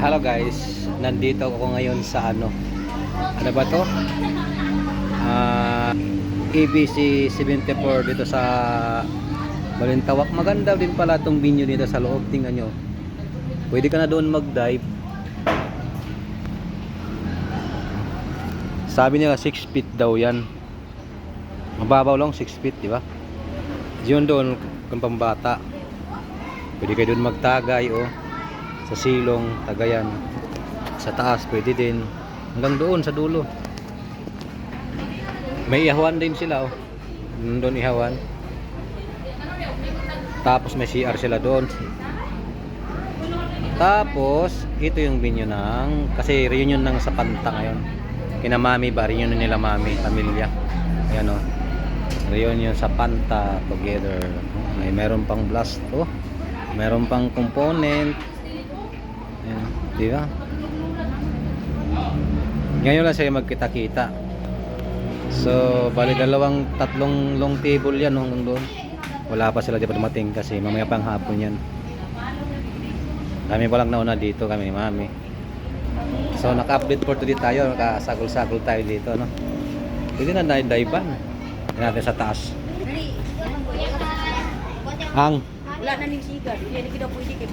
Hello guys, nandito ako ngayon sa ano ba to? ABC 74 dito sa Balintawak. Maganda din pala itong venue dito sa loob. Tingnan nyo, pwede ka na doon mag-dive. Sabi nila 6 feet daw yan, mababaw lang 6 feet, di ba? Yun doon kung pambata, pwede kayo doon magtagay sa silong, tagayan. Sa taas pwede din, hanggang doon sa dulo. May ihawan din sila doon ihawan. Tapos may CR sila doon. Tapos ito yung venue ng, kasi reunion ng sa Panta ngayon. Kina mami ba, reunion nila mami, pamilya. Ayan reunion sa Panta together. Meron pang blast meron pang component. Ayan, di ba? Ngayon lang sila magkita-kita. So, bali tatlong long table yan hanggang doon. Wala pa sila, di pa dumating kasi mamaya pang hapon yan. Kami palang nauna dito, kami ni mami. So, naka-update for today tayo. Nakasagol-sagol tayo dito, no? Pwede na dive-ban. Natin sa taas. Wala na ning sigar. Hindi na pwede kayo.